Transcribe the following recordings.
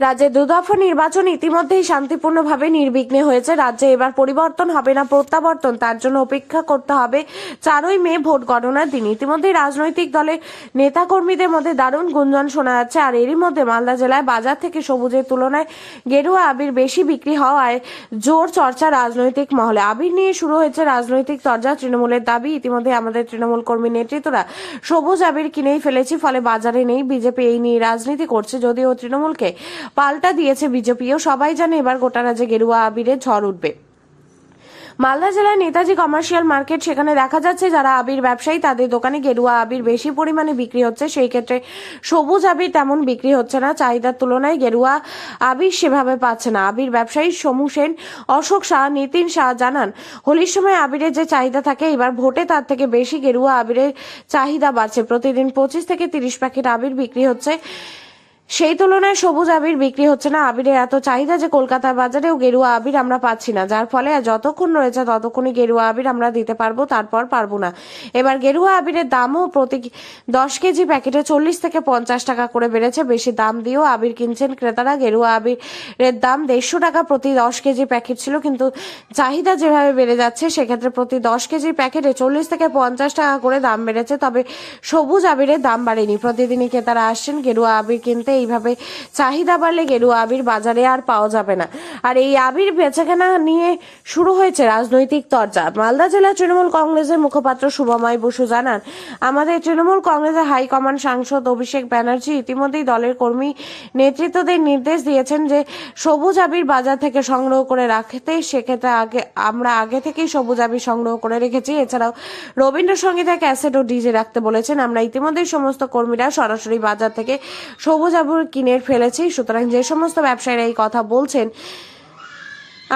রাজ্যে দুদফা নির্বাচন ইতিমধ্যেই শান্তিপূর্ণভাবে নির্বিঘ্নে হয়েছে। রাজ্যে এবার পরিবর্তন হবে না প্রত্যাবর্তন, তার জন্য অপেক্ষা করতে হবে 4ই মে ভোট গণনার দিন। ইতিমধ্যেই রাজনৈতিক দলের নেতাকর্মীদের মধ্যে দারুণ গুঞ্জন শোনা যাচ্ছে। আর এরই মধ্যে মালদা জেলায় বাজার থেকে সবুজের তুলনায় গেরুয়া আবির বেশি বিক্রি হওয়ায় জোর চর্চা রাজনৈতিক মহলে। আবির নিয়ে শুরু হয়েছে রাজনৈতিক চর্চা। তৃণমূলের দাবি, ইতিমধ্যে আমাদের তৃণমূল কর্মী নেতৃত্বরা সবুজ আবির কিনেই ফেলেছি, ফলে বাজারে নেই। বিজেপি এই নিয়ে রাজনীতি করছে, যদিও তৃণমূলকে পাল্টা দিয়েছে বিজেপিও। সবাই জানে এবার গোটা রাজ্যে গেরুয়া আবিরের ঝড় উঠবে। মালদা জেলার নেতাজি কমার্শিয়াল মার্কেট, সেখানে দেখা যাচ্ছে যারা আবির ব্যবসায়ী তাদের দোকানে গেরুয়া আবির বেশি পরিমাণে বিক্রি হচ্ছে। সেই ক্ষেত্রে সবুজ আবির তেমন বিক্রি হচ্ছে না। চাহিদার তুলনায় গেরুয়া আবির সেভাবে পাচ্ছে না। আবির ব্যবসায়ী সমু সেন, অশোক শাহ, নিতিন শাহ জানান, হোলির সময় আবিরের যে চাহিদা থাকে এবার ভোটে তার থেকে বেশি গেরুয়া আবিরের চাহিদা বাড়ছে। প্রতিদিন 25 থেকে 30 প্যাকেট আবির বিক্রি হচ্ছে। সেই তুলনায় সবুজ আবির বিক্রি হচ্ছে না। আবিরের এত চাহিদা যে কলকাতার বাজারেও গেরুয়া আবির আমরা পাচ্ছি না, যার ফলে যতক্ষণ রয়েছে ততক্ষণই গেরুয়া আবির আমরা দিতে পারবো, তারপর পারবো না। এবার গেরুয়া আবিরের দামও প্রতি 10 কেজি প্যাকেটে 40 থেকে 50 টাকা করে বেড়েছে। বেশি দাম দিয়েও আবির কিনছেন ক্রেতারা। গেরুয়া আবিরের দাম 150 টাকা প্রতি 10 কেজি প্যাকেট ছিল, কিন্তু চাহিদা যেভাবে বেড়ে যাচ্ছে সেক্ষেত্রে প্রতি 10 কেজি প্যাকেটে 40 থেকে 50 টাকা করে দাম বেড়েছে। তবে সবুজ আবিরের দাম বাড়েনি। প্রতিদিনই ক্রেতারা আসছেন গেরুয়া আবির কিনতে। এইভাবে চাহিদা বাড়লে গেরুয়া আবির বাজারে আর পাওয়া যাবে না। আর এই আবির বেচাকেনা নিয়ে শুরু হয়েছে রাজনৈতিক চর্চা। মালদা জেলা তৃণমূল কংগ্রেসের মুখপাত্র শুভময় বসু জানান, আমাদের তৃণমূল কংগ্রেসের হাইকমান্ড সাংসদ অভিষেক ব্যানার্জি ইতিমধ্যেই দলের কর্মী নেতৃত্বদের নির্দেশ দিয়েছেন যে সবুজ আবির বাজার থেকে সংগ্রহ করে রাখতে। সেক্ষেত্রে আমরা আগে থেকেই সবুজ আবির সংগ্রহ করে রেখেছি। এছাড়াও রবীন্দ্রসঙ্গীতের ক্যাসেট ও ডিজে রাখতে বলেছেন। আমরা ইতিমধ্যেই সমস্ত কর্মীরা সরাসরি বাজার থেকে সবুজ আবির কিনে ফেলেছি। সুতরাং যে সমস্ত ব্যবসায়ীরা এই কথা বলছেন,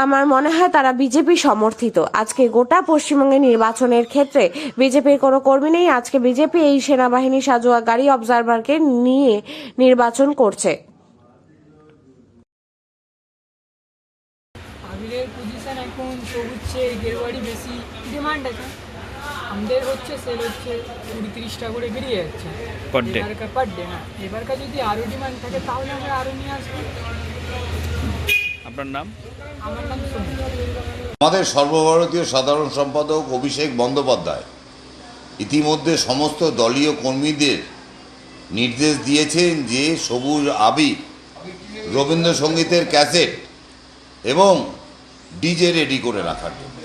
আমার মনে হয় তারা বিজেপি সমর্থিত। আজকে গোটা পশ্চিমবঙ্গে নির্বাচনের ক্ষেত্রে বিজেপির কোনো কর্মী নেই। আজকে বিজেপি এই সেনাবাহিনী সাজোয়া গাড়ি অবজারভারকে নিয়ে নির্বাচন করছে। আবিরের পজিশন এখন সবুজ চেয়ে গেরুয়ারি বেশি ডিমান্ড আছে। আমাদের হচ্ছে সেল হচ্ছে 20-30 টাকা করে বেরিয়ে যাচ্ছে পার ডে। হ্যাঁ, এবারকার যদি আরও ডিমান্ড থাকে তাহলে আমরা আরও নিয়ে আসবো। আপনার নাম? আমার নাম সোহেল। আমাদের সর্বভারতীয় সাধারণ সম্পাদক অভিষেক বন্দ্যোপাধ্যায় ইতিমধ্যে সমস্ত দলীয় কর্মীদের নির্দেশ দিয়েছেন যে সবুজ আবির, রবীন্দ্রসঙ্গীতের ক্যাসেট এবং ডিজে রেডি করে রাখার জন্য।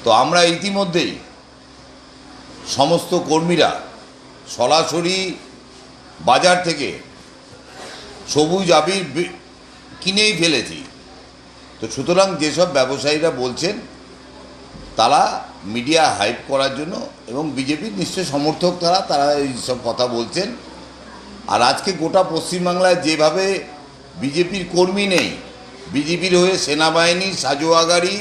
তো আমরা ইতিমধ্যেই সমস্ত কর্মীরা সরাসরি বাজার থেকে সবুজ আবির কিনেই ফেলেছি। তো সুতরাং যেসব ব্যবসায়ীরা বলছেন তারা মিডিয়া হাইপ করার জন্য, এবং বিজেপির নিশ্চয় সমর্থক তারা এইসব কথা বলছেন। আর আজকে গোটা পশ্চিমবাংলায় যেভাবে বিজেপির কর্মী নেই, বিজেপির হয়ে সেনাবাহিনী, সাজোয়া গাড়ি,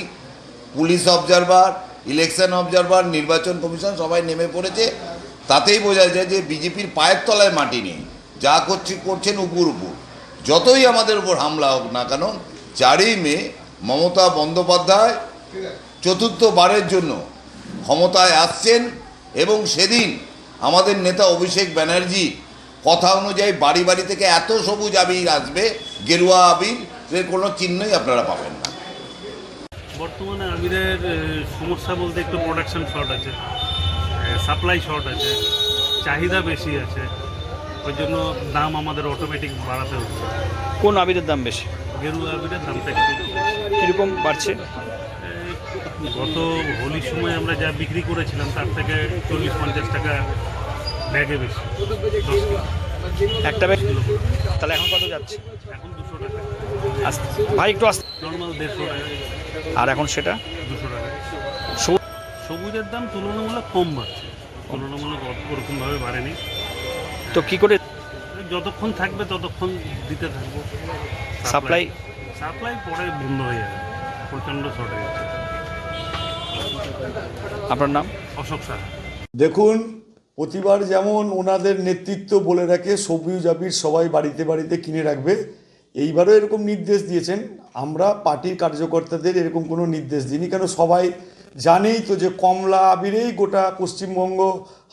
পুলিশ অবজারভার, ইলেকশন অবজারভার, নির্বাচন কমিশন সবাই নেমে পড়েছে, তাতেই বোঝা যায় যে বিজেপির পায়ের তলায় মাটি নেই। যা করছেন উপর। যতই আমাদের উপর হামলা হোক না কেন, 4ই মে মমতা বন্দ্যোপাধ্যায় চতুর্থবারের জন্য ক্ষমতায় আসছেন, এবং সেদিন আমাদের নেতা অভিষেক ব্যানার্জি কথা অনুযায়ী বাড়ি বাড়ি থেকে এত সবুজ আবির আসবে, গেরুয়া আবিরের কোনো চিহ্নই আপনারা পাবেন না। বর্তমানে আবিরের সমস্যা বলতে একটু প্রোডাকশন শর্ট আছে, সাপ্লাই শর্ট আছে, চাহিদা বেশি আছে, ওই জন্য দাম আমাদের অটোমেটিক বাড়াতে হচ্ছে। কোন আবিরের দাম বেশি? গেরুয়া আবিরের দামটা একটু কীরকম বাড়ছে? গত হোলির সময় আমরা যা বিক্রি করেছিলাম তার থেকে 40-50 টাকা ব্যাগে বেশি। একটা ব্যাগ তাহলে এখন কত যাচ্ছে? এখন 200 টাকা। ভাই একটু আসতে। নর্মাল 150 টাকা। আর এখন সেটা 200 টাকা। সবুজের দাম তুলনামূলক কম বাড়ছে, তুলনামূলক ওরকমভাবে বাড়েনি। তো কি করে? যতক্ষণ থাকবে ততক্ষণ দিতে থাকবো। সাপ্লাই পরে বন্ধ হয়ে যাবে, প্রচণ্ড শর্ট হয়ে যাচ্ছে। আপনার নাম? অশোক শাহ। দেখুন, প্রতিবার যেমন ওনাদের নেতৃত্ব বলে রাখে সবুজ আবির সবাই বাড়িতে বাড়িতে কিনে রাখবে, এইবারও এরকম নির্দেশ দিয়েছেন। আমরা পার্টির কার্যকর্তাদের এরকম কোনো নির্দেশ দিইনি, কেন সবাই জানেই তো যে কমলা আবিরেই গোটা পশ্চিমবঙ্গ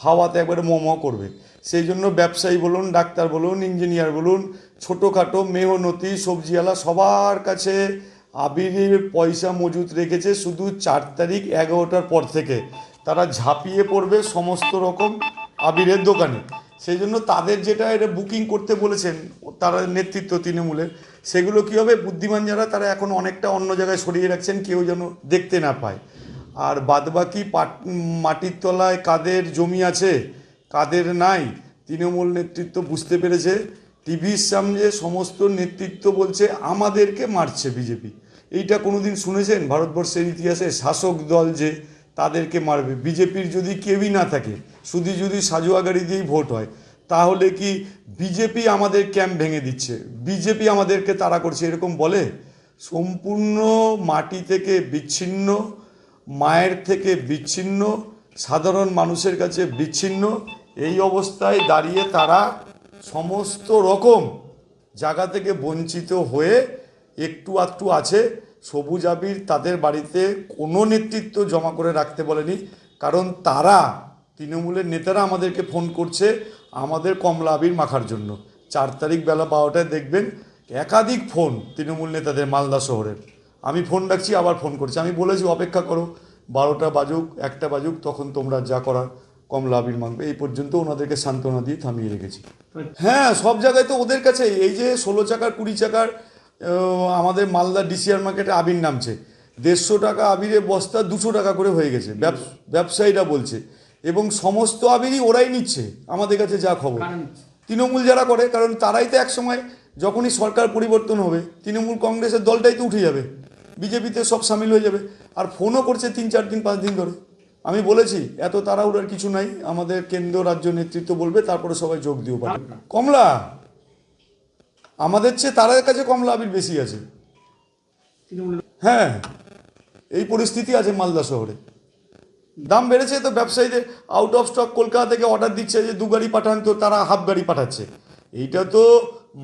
হাওয়াতে একবারে ম করবে। সেই জন্য ব্যবসায়ী বলুন, ডাক্তার বলুন, ইঞ্জিনিয়ার বলুন, ছোটোখাটো মেহনতি সবজিওয়ালা সবার কাছে আবিরের পয়সা মজুত রেখেছে। শুধু 4 তারিখ 11টার পর থেকে তারা ঝাঁপিয়ে পড়বে সমস্ত রকম আবিরের দোকানে। সেই জন্য তাদের যেটা এটা বুকিং করতে বলেছেন তারা নেতৃত্ব তৃণমূলের, সেগুলো কী হবে, বুদ্ধিমান যারা তারা এখন অনেকটা অন্য জায়গায় সরিয়ে রাখছেন, কেউ যেন দেখতে না পায়। আর বাদবাকি মাটির তলায় কাদের জমি আছে কাদের নাই, তৃণমূল নেতৃত্ব বুঝতে পেরেছে। টিভির সামনে সমস্ত নেতৃত্ব বলছে আমাদেরকে মারছে বিজেপি। এইটা কোনোদিন শুনেছেন ভারতবর্ষের ইতিহাসে? শাসক দল যে তাদেরকে মারবে, বিজেপির যদি কেউই না থাকে, শুধু যদি সাজোয়া গাড়ি দিয়েই ভোট হয়, তাহলে কি বিজেপি আমাদের ক্যাম্প ভেঙে দিচ্ছে, বিজেপি আমাদেরকে তাড়া করছে, এরকম বলে? সম্পূর্ণ মাটি থেকে বিচ্ছিন্ন, মায়ের থেকে বিচ্ছিন্ন, সাধারণ মানুষের কাছে বিচ্ছিন্ন। এই অবস্থায় দাঁড়িয়ে তারা সমস্ত রকম জায়গা থেকে বঞ্চিত হয়ে একটু আধটু আছে। সবুজ আবির তাদের বাড়িতে কোনো নেতৃত্ব জমা করে রাখতে বলেনি, কারণ তারা তৃণমূলের নেতারা আমাদেরকে ফোন করছে আমাদের কমলা আবির মাখার জন্য। 4 তারিখ বেলা 12টায় দেখবেন একাধিক ফোন তৃণমূল নেতাদের মালদা শহরের। আমি ফোন রাখছি, আবার ফোন করছি। আমি বলেছি অপেক্ষা করো, 12টা বাজুক 1টা বাজুক, তখন তোমরা যা করার কমলা আবির মাখবে। এই পর্যন্ত ওনাদেরকে সান্ত্বনা দিয়ে থামিয়ে রেখেছি। হ্যাঁ, সব জায়গায় তো ওদের কাছে এই যে 16 চাকার 20 চাকার আমাদের মালদা ডিসিআর মার্কেটে আবির নামছে, 150 টাকা আবিরের বস্তা 200 টাকা করে হয়ে গেছে, ব্যবসায়ীরা বলছে। এবং সমস্ত আবিরই ওরাই নিচ্ছে আমাদের কাছে যা খবর, তৃণমূল যারা করে। কারণ তারাই তো একসময় যখনই সরকার পরিবর্তন হবে তৃণমূল কংগ্রেসের দলটাই তো উঠে যাবে, বিজেপিতে সব সামিল হয়ে যাবে। আর ফোনও করছে 3, 4 দিন 5 দিন ধরে। আমি বলেছি এত তাড়াহুড়ার কিছু নাই, আমাদের কেন্দ্র রাজ্য নেতৃত্ব বলবে, তারপরে সবাই যোগ দিও পারে। কমলা আমাদের চেয়ে তাদের কাছে কমলা আবির বেশি আছে। হ্যাঁ, এই পরিস্থিতি আছে মালদা শহরে। দাম বেড়েছে তো ব্যবসায়ীদের আউট অফ স্টক কলকাতা থেকে অর্ডার দিচ্ছে যে 2 গাড়ি পাঠান, তো তারা হাফ গাড়ি পাঠাচ্ছে। এইটা তো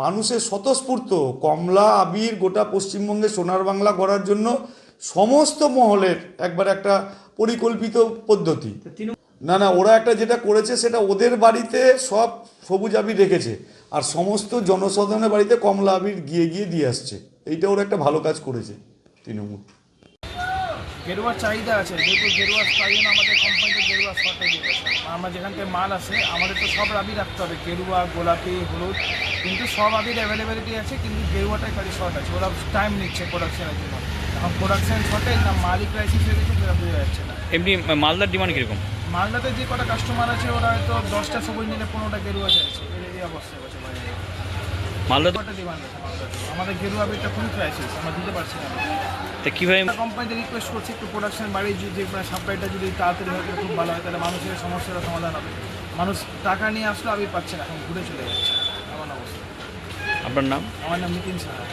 মানুষের স্বতঃস্ফূর্ত। কমলা আবির গোটা পশ্চিমবঙ্গে সোনার বাংলা গড়ার জন্য সমস্ত মহলের একবার একটা পরিকল্পিত পদ্ধতি। না, ওরা একটা যেটা করেছে সেটা ওদের বাড়িতে সব সবুজ আবির রেখেছে, আর সমস্ত জনসাধারণের বাড়িতে কমলা আবির গিয়ে দিয়ে আসছে। এইটা ওরা একটা ভালো কাজ করেছে তৃণমূল। গেরুয়ার চাহিদা আছে, যেহেতু গেরুয়া তাই জন্য আমাদের কোম্পানিতে গেরুয়া শর্টেজ আছে। আমরা যেখান থেকে মাল আসে আমাদের তো সব আবির রাখতে হবে, গেরুয়া, গোলাপি, হলুদ, কিন্তু সব আবির অ্যাভেলেবেলিটি আছে, কিন্তু গেরুয়াটাই খালি শর্ট আছে। ওরা টাইম নিচ্ছে প্রোডাকশনের জন্য, এখন প্রোডাকশন শর্টেজ না মালিক ক্রাইসিস হয়ে গেছে, সেটা বোঝা যাচ্ছে না। এমনি মালদার ডিমান্ড কীরকম? মালদাতে যে কটা কাস্টমার আছে ওরা হয়তো 10টা সবুজ নিলে 15টা গেরুয়া চাইছে, এই অবস্থায় আছে বাজারে। মালদা কটা ডিমান্ড আছে মালদাতে, আমাদের গেরুয়া আবিরটা খুবই ক্রাইসিস, আমরা দিতে পারছি না। তা কীভাবে কোম্পানিতে রিকোয়েস্ট করছি একটু প্রোডাকশন বাড়িয়ে, যদি সাপ্লাইটা যদি তাড়াতাড়ি হয় খুব ভালো হয়, তাহলে মানুষের সমস্যার সমাধান হবে। মানুষ টাকা নিয়ে আসলে আবির পাচ্ছে না, এখন ঘুরে চলে যাচ্ছে এমন অবস্থা। আপনার নাম? আমার নাম নিতিন সাহা।